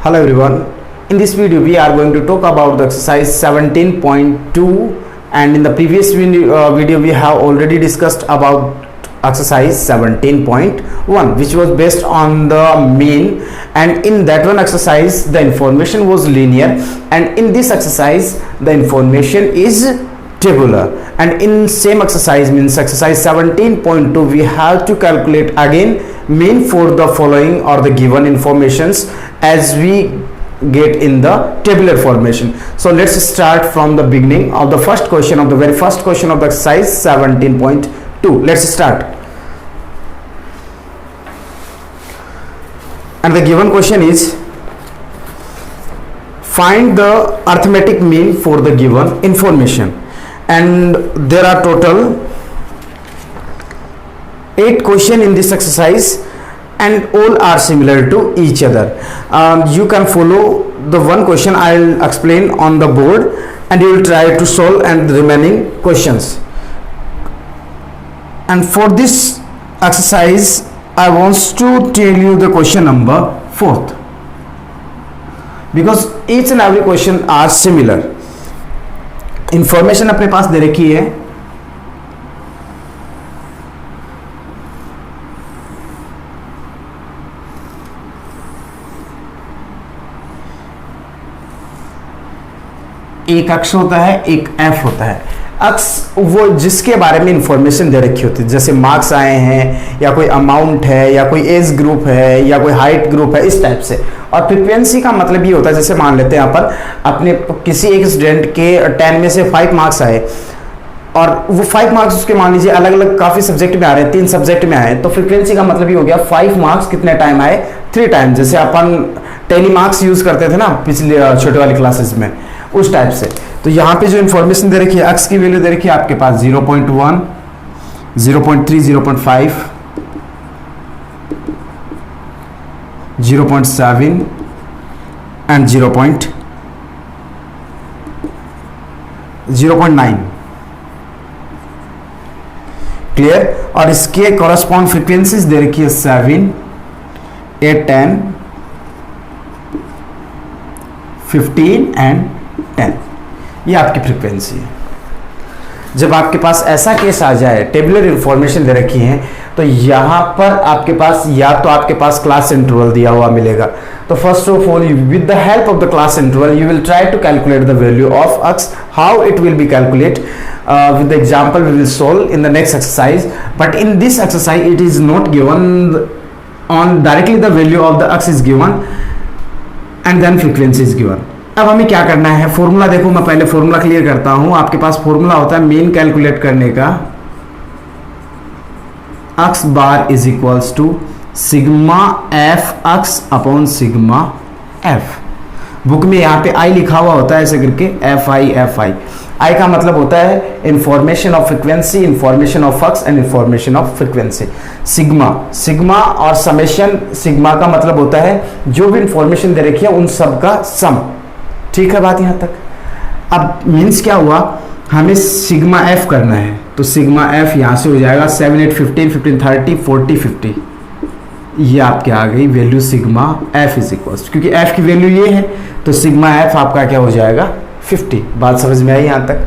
Hello everyone. In this video we are going to talk about the exercise 17.2, and in the previous video we have already discussed about exercise 17.1, which was based on the mean, and in that one exercise the information was linear, and in this exercise the information is tabular. And in same exercise, means exercise 17.2, we have to calculate again mean for the following or the given informations as we get in the tabular formation. So let's start from the beginning of the first question, of the very first question of the exercise 17.2. Let's start. And the given question is, find the arithmetic mean for the given information. And there are total 8 questions in this exercise, and all are similar to each other. You can follow the one question I'll explain on the board, and you will try to solve and the remaining questions. And for this exercise I want to tell you the question number 4th, because each and every question are similar. Information अपने पास दे रखी है, एक अक्ष होता है, एक F होता है. अक्ष वो जिसके बारे में इंफॉर्मेशन दे रखी होती है, जैसे मार्क्स आए हैं या कोई अमाउंट है या कोई एज ग्रुप है या कोई हाइट ग्रुप है, इस टाइप से. और फ्रीक्वेंसी का मतलब ये होता है, जैसे मान लेते हैं यहाँ पर अपने किसी एक स्टूडेंट के 10 में से 5 मार्क्स आए, और वो 5 मार्क्स उसके मान लीजिए अलग अलग काफ़ी सब्जेक्ट में आ रहे हैं, 3 सब्जेक्ट में आए, तो फ्रीक्वेंसी का मतलब ये हो गया 5 मार्क्स कितने टाइम आए, 3 टाइम. जैसे अपन टेली मार्क्स यूज़ करते थे ना पिछले छोटे वाली क्लासेस में, उस टाइप से. तो यहाँ पे जो इन्फॉर्मेशन दे रखी है, अक्स की वैल्यू दे रखी है आपके पास 0.1, 0.3, 0.5, 0.7 and 0.9. क्लियर. और इसके कॉरस्पॉन्ड फ्रीक्वेंसीज दे रखी है 7, 8, 10, 15 एंड 10. ये आपकी फ्रीक्वेंसी है. जब आपके पास ऐसा केस आ जाए, टेबुलर इंफॉर्मेशन दे रखी है, तो यहाँ पर आपके पास या तो आपके पास क्लास इंटरवल दिया हुआ मिलेगा. तो first of all with the help of the class interval you will try to calculate the value of x. How it will be calculate with the example we will solve in the next exercise, but in this exercise it is not given on directly, the value of the x is given and then frequency is given. अब हमें क्या करना है, formula देखो, मैं पहले formula clear करता हूं. आपके पास फॉर्मूला होता है मीन कैलकुलेट करने का, x bar is equals to sigma F X upon sigma F. Book में यहाँ पे आई लिखा हुआ होता है ऐसे करके, एफ आई. आई का मतलब होता है information of frequency, information of x and information of frequency. Sigma और समेशन, सिग्मा का मतलब होता है जो भी इंफॉर्मेशन दे रखी है उन सब का सम. ठीक है बात यहाँ तक. अब मीन्स क्या हुआ, हमें सिग्मा एफ करना है, तो सिग्मा एफ यहाँ से हो जाएगा 7, 8, 15, 15, 30, 40, 50. ये आपके आ गई value sigma F is equals, क्योंकि एफ की वैल्यू ये है, तो सिग्मा एफ आपका क्या हो जाएगा 50. बात समझ में आई यहाँ तक.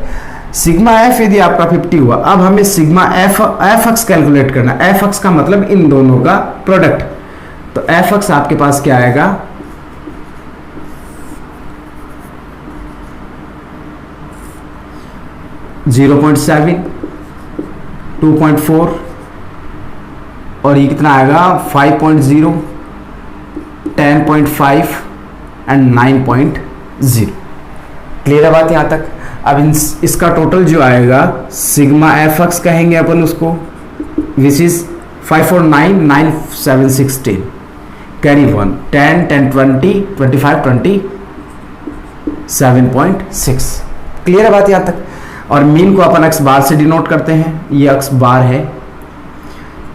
सिग्मा एफ यदि आपका 50 हुआ, अब हमें सिग्मा एफ एक्स कैलकुलेट करना. एफ एक्स का मतलब इन दोनों का प्रोडक्ट, तो एफ एक्स आपके पास क्या आएगा 0.7, 2.4 और ये कितना आएगा 5.0, 10.5 एंड 9.0. क्लियर है बात यहाँ तक. अब इसका टोटल जो आएगा सिग्मा एफ एक्स कहेंगे अपन उसको, विच इज 5 और 9, 9, 7, 16, कैरी 1, 10, 10, 20, 25, 20, 7.6. क्लियर है बात यहाँ तक. और मीन को अपन एक्स बार से डिनोट करते हैं, ये एक्स बार है,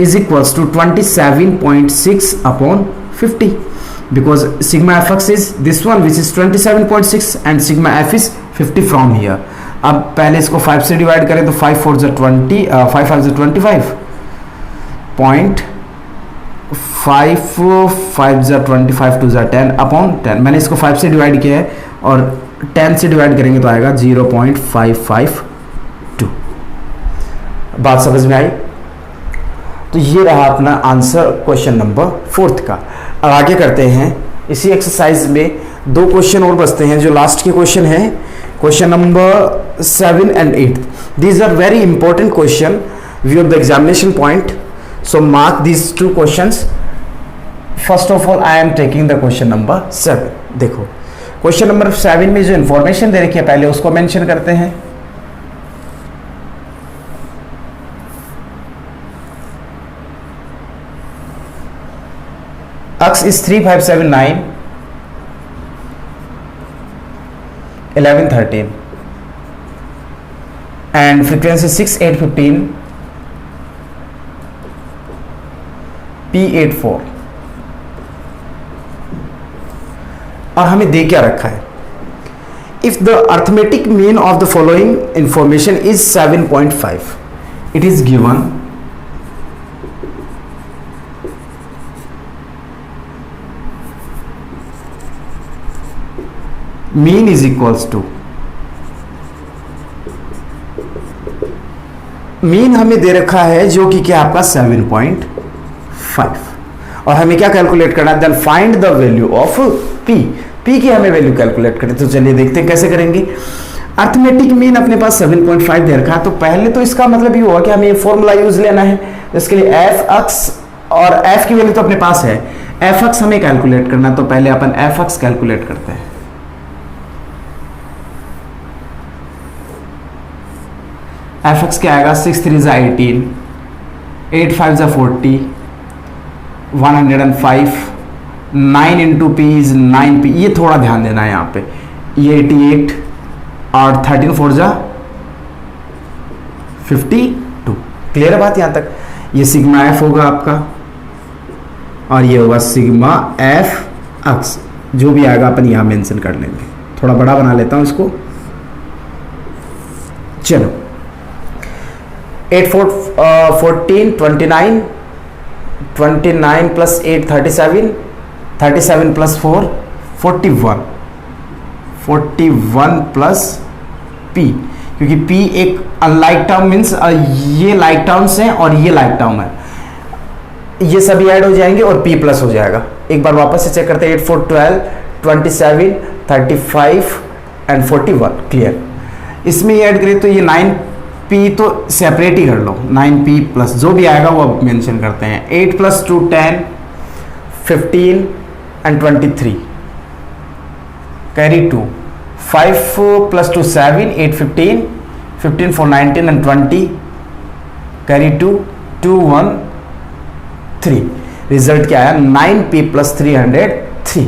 is equals to 27.6 upon 50, because sigma fx is this one which is 27.6 and sigma f is 50 from here. अब पहले इसको 5 से डिवाइड करें तो 5 4 20, 5 5 25 5 5 ज़ा 25 2 ज़ा 10 अपॉन 10। मैंने इसको 5 से डिवाइड किया है और 10 से डिवाइड करेंगे तो आएगा 0.552। बात समझ में आई? तो ये रहा अपना आंसर क्वेश्चन नंबर 4 का। अब आगे करते हैं। इसी एक्सरसाइज में 2 क्वेश्चन और बचते हैं जो लास्ट के क्वेश्चन हैं, question number 7 and 8। These are very important question view of the examination point, so mark these 2 questions. First of all I am taking the question number 7। देखो क्वेश्चन नंबर 7 में जो information दे रखी है पहले उसको mention करते हैं। अक्स इज 3579 11 13 and frequency 6 8 15 P84। और हमें दे क्या रखा है, if the arithmetic mean of the following information is 7.5, it is given mean is equals to, mean हमें दे रखा है जो कि क्या आपका 7.5, और हमें क्या कैलकुलेट करना है, then find the value of P. P की हमें वैल्यू कैलकुलेट करें, तो चलिए देखते हैं कैसे करेंगे। अर्थमेटिक मीन अपने पास 7.5 दे रखा है, तो पहले तो इसका मतलब ये हुआ कि हमें फॉर्मूला यूज लेना है। इसके लिए एफ एक्स, और एफ की वैल्यू तो अपने पास है, एफ एक्स हमें कैलकुलेट करना, तो पहले अपन एफ एक्स कैलकुलेट करते हैं। एफ एक्स क्या आएगा, 6 3 ज़ा 18, 8 5 ज़ा 40, 105, 9 इंटू पी इज 9p। ये थोड़ा ध्यान देना है यहाँ पे, ये 88 और 13 4 ज़ा 52। क्लियर है बात यहाँ तक? ये सिग्मा एफ होगा आपका और ये होगा सिग्मा एफ एक्स, जो भी आएगा अपन यहाँ मेंशन कर लेंगे। थोड़ा बड़ा बना लेता हूँ इसको। चलो 8 4 14 29, 29 प्लस 8 37, 37 प्लस 4 41, 41 प्लस p, क्योंकि p एक अनलाइक टर्म मीन्स ये लाइक टर्म्स हैं और ये लाइक टर्म है, ये सभी ऐड हो जाएंगे और p प्लस हो जाएगा। एक बार वापस से चेक करते हैं। 8 4 12, 27 35 एंड 41। क्लियर? इसमें ऐड करें तो ये 9p तो सेपरेट ही कर लो, 9p प्लस जो भी आएगा वो अब मेंशन करते हैं। 8 plus 2 10, 15 and 23 carry 2, 5 plus 2 7, 8 15, 15 4 19 and 20 carry 2, 2 1 3। Result क्या है, 9p प्लस 303।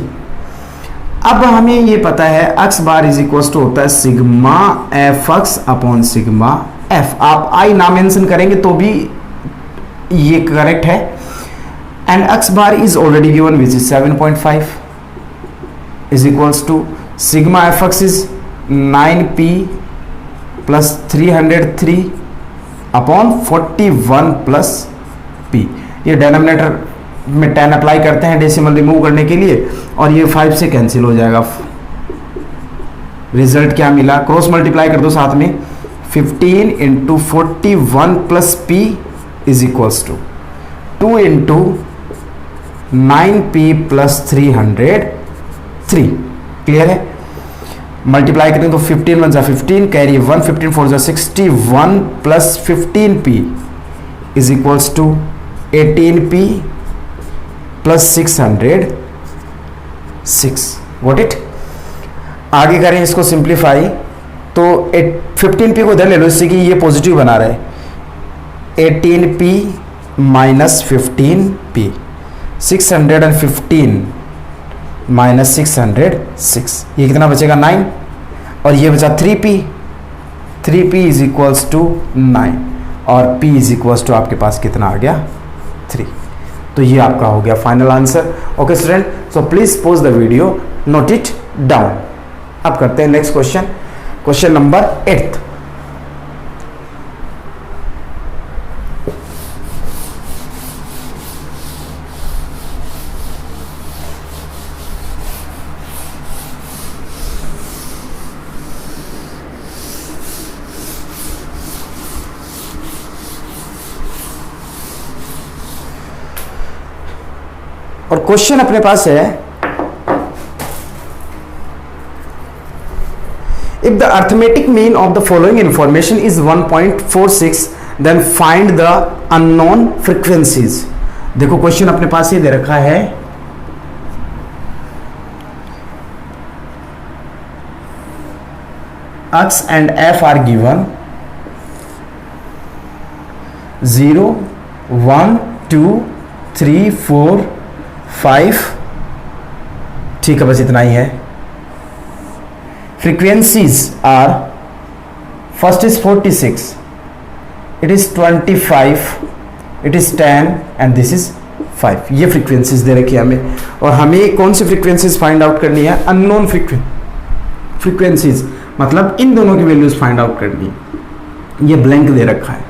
अब हमें ये पता है X bar is equal to होता है sigma F X upon sigma F. आप आई ना मेंशन करेंगे तो भी ये करेक्ट है। And X bar is already given which is 7.5 is equals to sigma F X is 9p plus 303 upon 41 plus p। ये डिनोमिनेटर में 10 अप्लाई करते हैं डेसिमल रिमूव करने के लिए, और ये 5 से कैंसिल हो जाएगा। रिजल्ट क्या मिला, क्रॉस मल्टीप्लाई कर दो साथ में, 15 into 41 plus p is equals to 2 into 9p plus 303। Clear है? मल्टीप्लाई करें तो 15 1 15 carry 1, 15 4 61 plus 15p is equals to 18p plus 606। What it? आगे करें इसको सिंप्लीफाई तो 15p को इधर ले लो, इससे कि ये पॉजिटिव बना रहे। 18p माइनस 15p, 615 माइनस 606, ये कितना बचेगा 9, और ये बचा 3p, 3p is equals to 9 और p इज इक्वल्स टू आपके पास कितना आ गया 3। तो ये आपका हो गया final answer. Okay student, so please pause the video, note it down. अब करते हैं next question, question number 8। Question अपने पास है, if the arithmetic mean of the following information is 1.46 then find the unknown frequencies. देखो question अपने पास ये दे रखा है, x and f are given 0 1 2 3 4 5, ठीक है, बस इतना ही है। Frequencies are, first is 46, it is 25, it is 10 and this is 5। ये फ्रीक्वेंसीज दे रखी है हमें, और हमें कौन सी फ्रीक्वेंसीज फाइंड आउट करनी है? अननोन फ्रीक्वेंसीज, मतलब इन दोनों की वैल्यूज फाइंड आउट करनी है। ये ब्लैंक दे रखा है,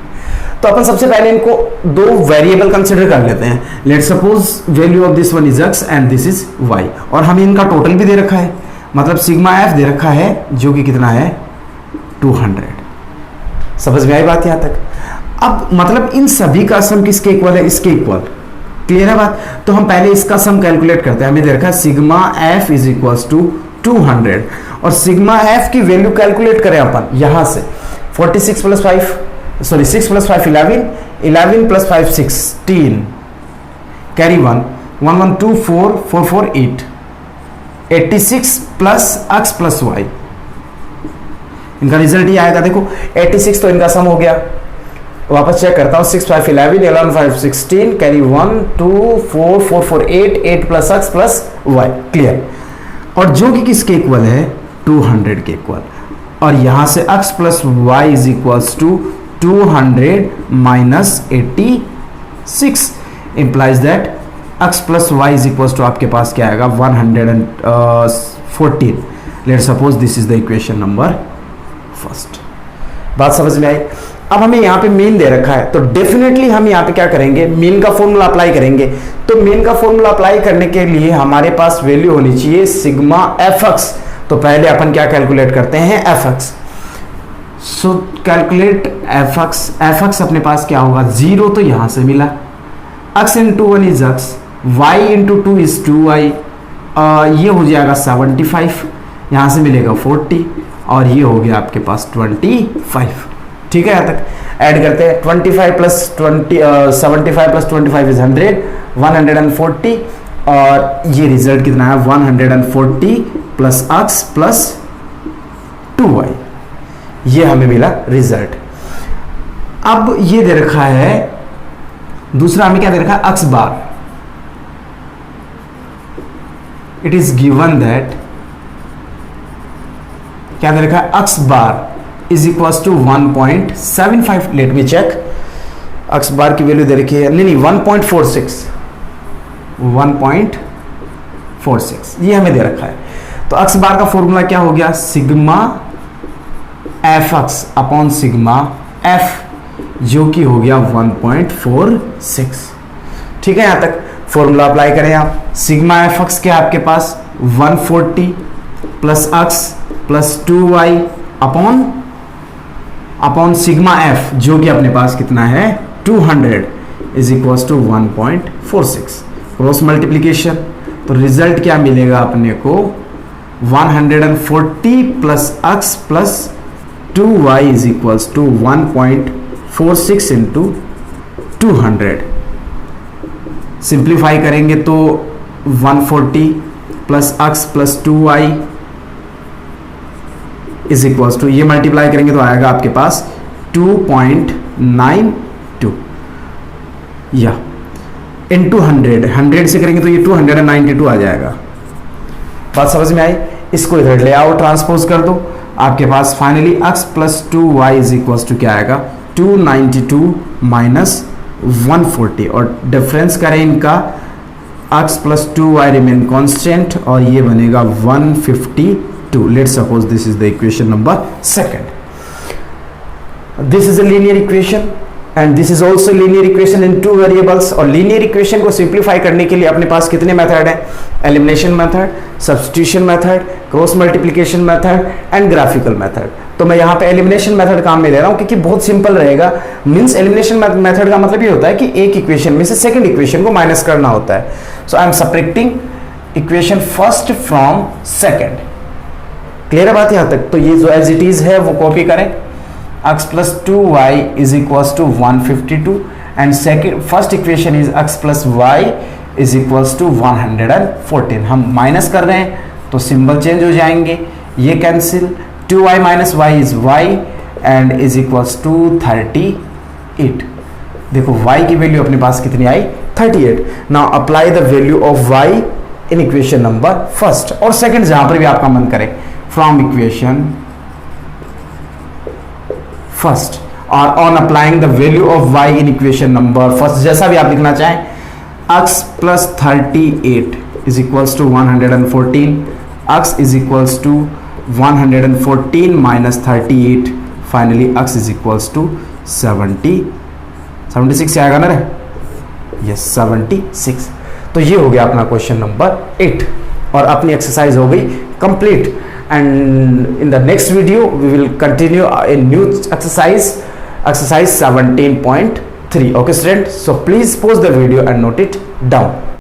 तो अपन सबसे पहले इनको दो वेरिएबल कंसिडर कर लेते हैं। Let suppose value of this one is x and this is y, और हमें इनका टोटल भी दे रखा है, मतलब सिग्मा f दे रखा है जो कि कितना है 200। समझ में आई बात यहां तक? अब मतलब इन सभी का सम किसके इक्वल है? इसके इक्वल। क्लियर है बात? तो हम पहले इसका सम कैलकुलेट करते हैं। हमें दे रखा है sigma f is equals to 200, और सिग्मा f की वैल्यू कैलकुलेट करें अपन यहां से। 46 plus 5, sorry 6 plus 5 11, 11 plus 5 16, carry 1 1 1 2 4 4 4 8, 86 plus x plus y, इनका रिजल्ट ये आएगा। देखो 86 तो इनका सम हो गया, वापस चेक करता हूं। 6 5 11, 11 5 16, carry 1 2 4 4 4 8, 8 plus x plus y। Clear? और जो कि किसके इक्वल है? 200 के इक्वल। और यहां से x plus y is equals to 200 minus 86, implies that x plus y is equals to आपके पास क्या आएगा? 114। Let suppose this is the equation number first. बात समझ में आई? अब हमें यहाँ पे मीन दे रखा है, तो डेफिनेटली हम यहाँ पे क्या करेंगे? मीन का फॉर्मूला अप्लाई करेंगे। तो मीन का फॉर्मूला अप्लाई करने के लिए हमारे पास वैल्यू होनी चाहिए सिग्मा fx। तो पहले अपन क्या कैलकुलेट करते हैं? fx। सो कैलकुलेट fx अपने पास क्या होगा? 0 तो यहां से मिला, x into 1 is x, y into 2 is 2y, ये हो जाएगा 75, यहां से मिलेगा 40, और ये हो गया आपके पास 25। ठीक है? यहां तक ऐड करते हैं। 25 प्लस 75 प्लस 25 इज 100, 140, और ये रिजल्ट कितना है? 140 प्लस x प्लस 2y, ये हमें मिला रिजल्ट। अब ये दे रखा है दूसरा, हमें क्या दे रखा है? x bar. It is given that, क्या दे रखा है? x bar is equals to 1.75। Let me check. x bar की वैल्यू दे रखी है, नहीं 1.46, 1.46 ये हमें दे रखा है। तो x बार का फॉर्मूला क्या हो गया? Sigma fx upon sigma f, जो कि हो गया 1.46। ठीक है? यहां तक फॉर्मूला अप्लाई करें आप। सिग्मा fx क्या आपके पास? 140 plus x plus 2y upon sigma f, जो कि अपने पास कितना है? 200 is equals to 1.46। Cross multiplication, तो रिजल्ट क्या मिलेगा अपने को? 140 plus x plus 2y is equals to 1.46 into 200। Simplify करेंगे तो 140 plus x plus 2y is equals to, ये मल्टीप्लाई करेंगे तो आएगा आपके पास 2.92, या इंटू 100 से करेंगे तो ये 292 आ जाएगा। बात समझ में आई? इसको इधर ले आओ, ट्रांसपोज कर दो, आपके पास finally x plus 2y is equals to क्या आएगा? 292 माइनस 140, और डिफरेंस करें इनका, x plus 2y remain constant, और ये बनेगा 152। Let's suppose this is the equation number second. This is a linear equation and this is also linear equation in 2 variables. और linear equation को सिंप्लीफाई करने के लिए अपने पास कितने मेथड हैं? Elimination method, substitution method, cross multiplication method and graphical method. तो मैं यहाँ पे एलिमिनेशन मेथड काम में ले रहा हूँ क्योंकि बहुत सिंपल रहेगा। मींस एलिमिनेशन मेथड का मतलब ये होता है कि एक इक्वेशन में से सेकंड इक्वेशन को माइनस करना होता है। So I am subtracting equation first from second. Clear है बात यहाँ तक? तो ये जो एज इट इज है वो कॉपी करें। x plus 2y is equals to 152 and second first equation is x plus y is equals to 114। हम माइनस कर रहे हैं तो सिंबल चेंज हो जाएंगे, ये cancel, 2y minus y is y and is equals to 38। देखो y की वैल्यू अपने पास कितनी आई? 38। Now apply the value of y in equation number first और सेकंड, जहां पर भी आपका मन करे, फ्रॉम इक्वेशन फर्स्ट और on applying the value of y in equation number first, जैसा भी आप लिखना चाहें, x plus 38 is equals to 114, x is equals to 114 minus 38, finally x is equals to 76 से आएगा ना रे? यस 76। तो ये हो गया अपना क्वेश्चन नंबर 8 और अपनी एक्सरसाइज हो गई complete. And in the next video we will continue a new exercise 17.3. okay students, so please pause the video and note it down.